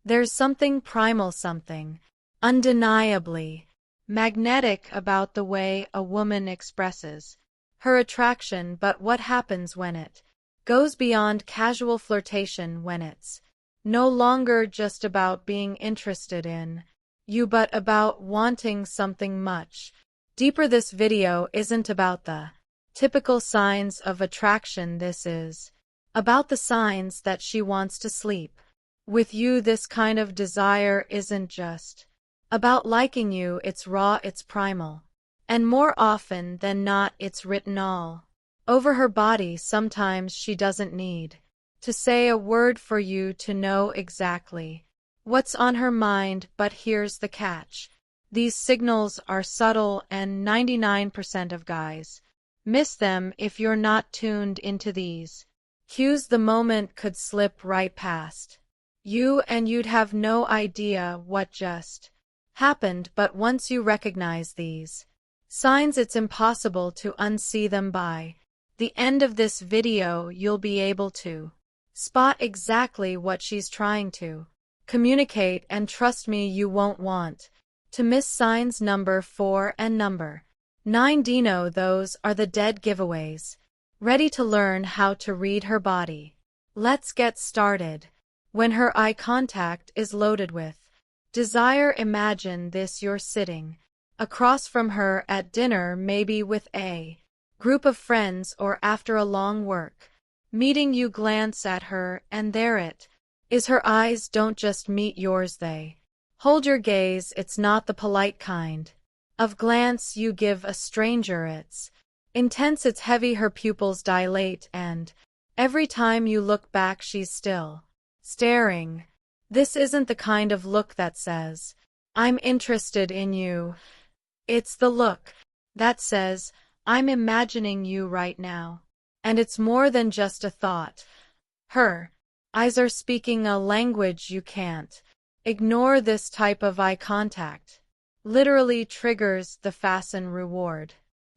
There's something primal, something undeniably magnetic about the way a woman expresses her attraction, but what happens when it goes beyond casual flirtation, when it's no longer just about being interested in you but about wanting something much deeper? This video isn't about the typical signs of attraction. This is about the signs that she wants to sleep with you. This kind of desire isn't just about liking you, it's raw, it's primal. And more often than not, it's written all over her body. Sometimes she doesn't need to say a word for you to know exactly what's on her mind, but here's the catch. These signals are subtle, and 99% of guys miss them. If you're not tuned into these cues, the moment could slip right past you and you'd have no idea what just happened. But once you recognize these signs, it's impossible to unsee them. By the end of this video, you'll be able to spot exactly what she's trying to communicate, and trust me, you won't want to miss signs number 4 and number 9. Dino, those are the dead giveaways. Ready to learn how to read her body? Let's get started. When her eye contact is loaded with desire, imagine this: you're sitting across from her at dinner, maybe with a group of friends or after a long work meeting. You glance at her, and there it is. Her eyes don't just meet yours, they hold your gaze. It's not the polite kind of glance you give a stranger. It's intense, it's heavy. Her pupils dilate, and every time you look back, she's still staring. This isn't the kind of look that says, "I'm interested in you." It's the look that says, "I'm imagining you right now." And it's more than just a thought. Her eyes are speaking a language you can't ignore. This type of eye contact literally triggers the fasten reward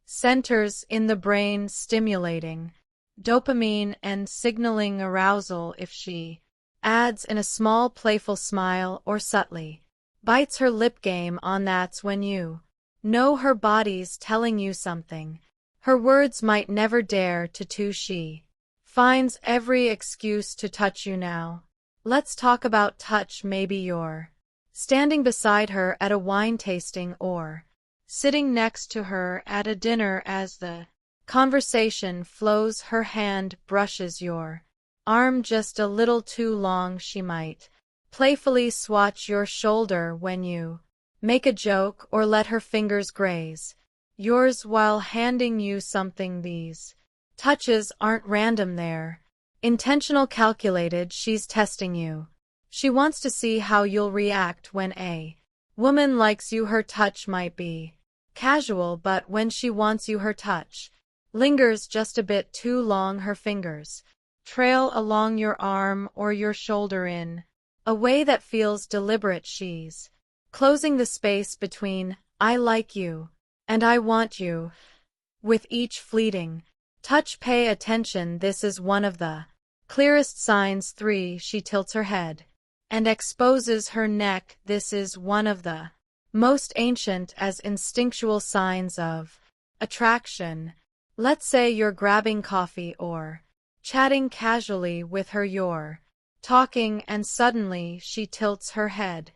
centers in the brain, stimulating dopamine and signaling arousal. If she adds in a small playful smile or subtly bites her lip game on, that's when you know her body's telling you something her words might never dare to. She finds every excuse to touch you now. Let's talk about touch. Maybe you're standing beside her at a wine tasting or sitting next to her at a dinner. As the conversation flows, her hand brushes your arm just a little too long. She might playfully swatch your shoulder when you make a joke, or let her fingers graze yours while handing you something. These touches aren't random, they're intentional, calculated. She's testing you. She wants to see how you'll react when a woman likes you. Her touch might be casual, but when she wants you, her touch lingers just a bit too long. Her fingers trail along your arm or your shoulder in a way that feels deliberate. She's closing the space between "I like you" and "I want you" with each fleeting touch. Pay attention, this is one of the clearest signs. 3. She tilts her head and exposes her neck. This is one of the most ancient as instinctual signs of attraction. Let's say you're grabbing coffee or chatting casually with her. You're talking, and suddenly she tilts her head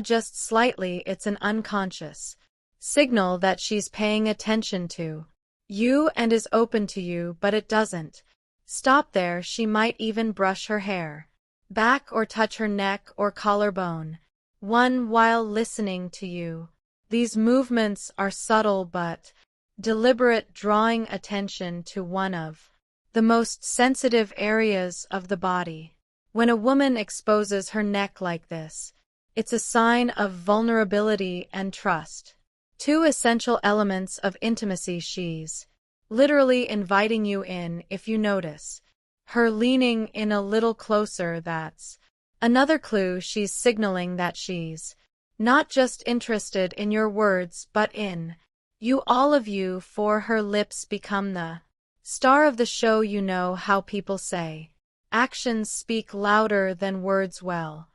just slightly. It's an unconscious signal that she's paying attention to you and is open to you, but it doesn't stop there. She might even brush her hair back or touch her neck or collarbone while listening to you. These movements are subtle but deliberate, drawing attention to one of the most sensitive areas of the body. When a woman exposes her neck like this, it's a sign of vulnerability and trust. 2 essential elements of intimacy. She's literally inviting you in. If you notice her leaning in a little closer, that's another clue. She's signaling that she's not just interested in your words, but in you, all of you. For her lips become the star of the show. You know how people say actions speak louder than words? Well,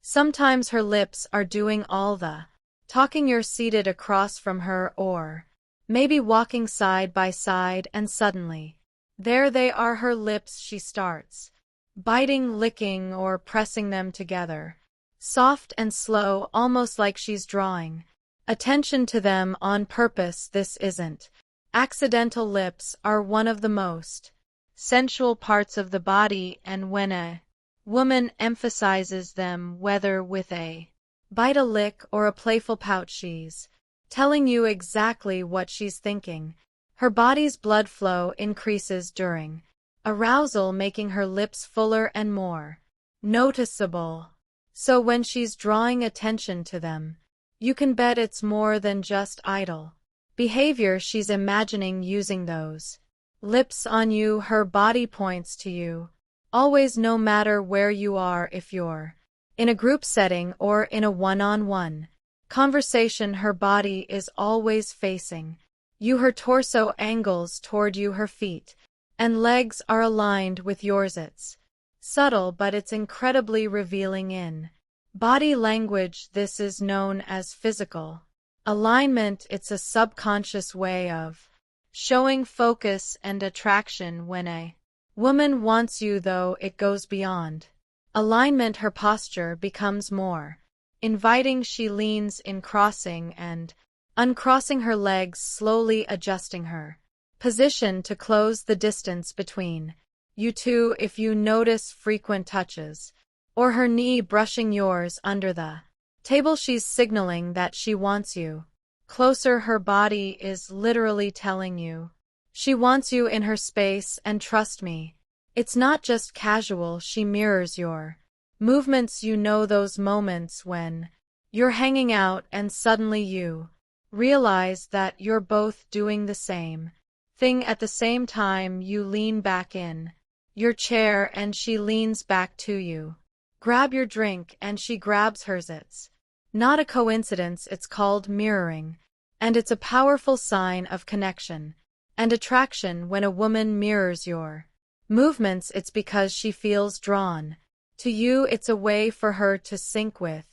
Sometimes her lips are doing all the talking. You're seated across from her or maybe walking side by side and suddenly, there they are, her lips. She starts biting, licking, or pressing them together. Soft and slow, almost like she's drawing attention to them on purpose. This isn't accidental. Lips are one of the most sensual parts of the body, and when a woman emphasizes them, whether with a bite, a lick, or a playful pout, she's telling you exactly what she's thinking. Her body's blood flow increases during arousal, making her lips fuller and more noticeable. So when she's drawing attention to them, you can bet it's more than just idle behavior. She's imagining using those lips on you. Her body points to you, always, no matter where you are. If you're in a group setting or in a one-on-one conversation, her body is always facing you. Her torso angles toward you. Her feet and legs are aligned with yours. It's subtle, but it's incredibly revealing in body language. This is known as physical alignment. It's a subconscious way of showing focus and attraction. When a woman wants you, though, it goes beyond alignment. Her posture becomes more inviting. She leans in, crossing and uncrossing her legs, slowly adjusting her position to close the distance between you two. If you notice frequent touches or her knee brushing yours under the table, she's signaling that she wants you closer. Her body is literally telling you she wants you in her space, and trust me, it's not just casual. She mirrors your movements. You know those moments when you're hanging out and suddenly you realize that you're both doing the same thing at the same time. You lean back in your chair and she leans back to you. Grab your drink and she grabs hers. It's not a coincidence. It's called mirroring, and it's a powerful sign of connection and attraction. When a woman mirrors your movements, it's because she feels drawn to you. It's a way for her to sync with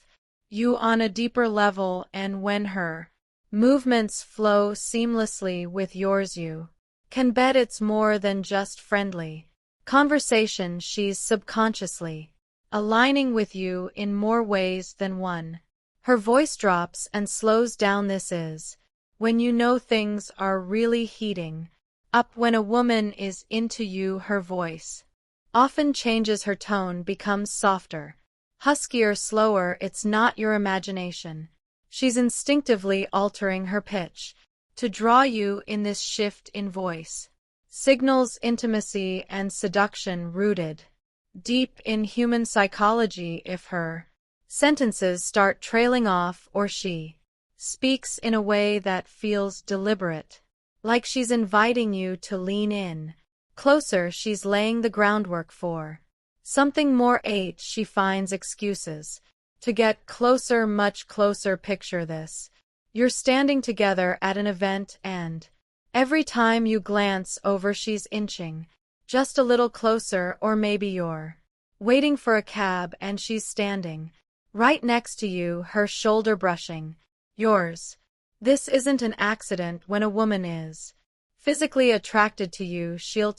you on a deeper level, and when her movements flow seamlessly with yours, you can bet it's more than just friendly conversation. She's subconsciously aligning with you in more ways than one. Her voice drops and slows down. This is when you know things are really heating up. When a woman is into you, her voice often changes. Her tone becomes softer, huskier, slower. It's not your imagination. She's instinctively altering her pitch to draw you in. This shift in voice signals intimacy and seduction rooted deep in human psychology. If her sentences start trailing off or she speaks in a way that feels deliberate, like she's inviting you to lean in closer, she's laying the groundwork for something more. She finds excuses to get closer, much closer. Picture this. You're standing together at an event, and every time you glance over, she's inching just a little closer. Or maybe you're waiting for a cab and she's standing right next to you, her shoulder brushing yours. This isn't an accident. When a woman is physically attracted to you, she'll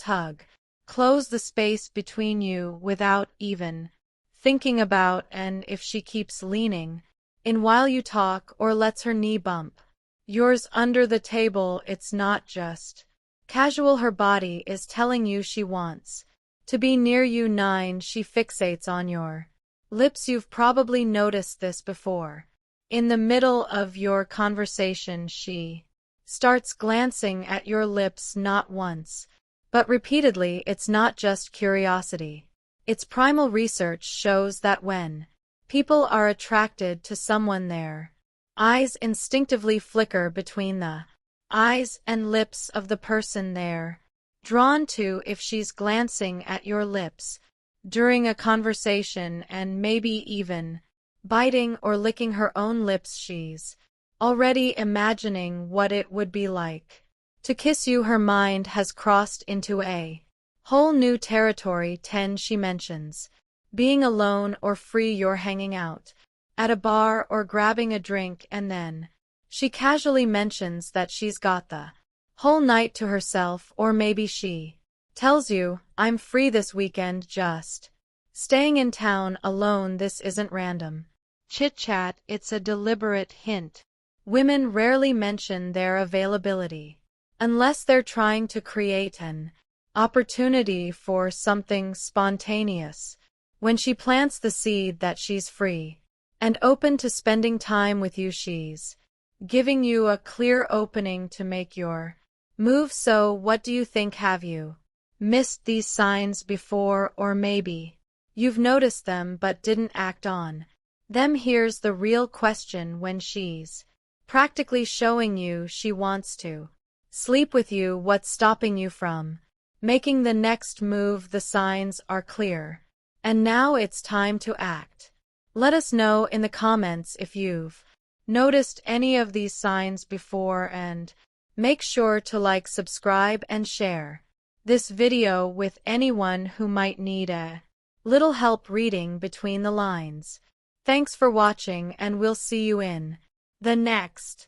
close the space between you without even thinking about, and if she keeps leaning in while you talk or lets her knee bump yours under the table, it's not just casual. Her body is telling you she wants to be near you. 9. She fixates on your lips. You've probably noticed this before. In the middle of your conversation, she starts glancing at your lips, not once, but repeatedly. It's not just curiosity. It's primal. Research shows that when people are attracted to someone, their eyes instinctively flicker between the eyes and lips of the person they're drawn to. If she's glancing at your lips during a conversation and maybe even biting or licking her own lips, she's already imagining what it would be like to kiss you. Her mind has crossed into a whole new territory. 10. She mentions being alone or free, you're hanging out at a bar or grabbing a drink, and then she casually mentions that she's got the whole night to herself, or maybe she tells you, I'm free this weekend, just staying in town alone. This isn't random chit-chat, it's a deliberate hint. Women rarely mention their availability unless they're trying to create an opportunity for something spontaneous. When she plants the seed that she's free and open to spending time with you, she's giving you a clear opening to make your move. So what do you think? Have you missed these signs before, or maybe you've noticed them but didn't act on them? Here's the real question: when she's practically showing you she wants to sleep with you, what's stopping you from making the next move? The signs are clear, and now it's time to act. Let us know in the comments if you've noticed any of these signs before, and make sure to like, subscribe, and share this video with anyone who might need a little help reading between the lines. Thanks for watching, and we'll see you in the next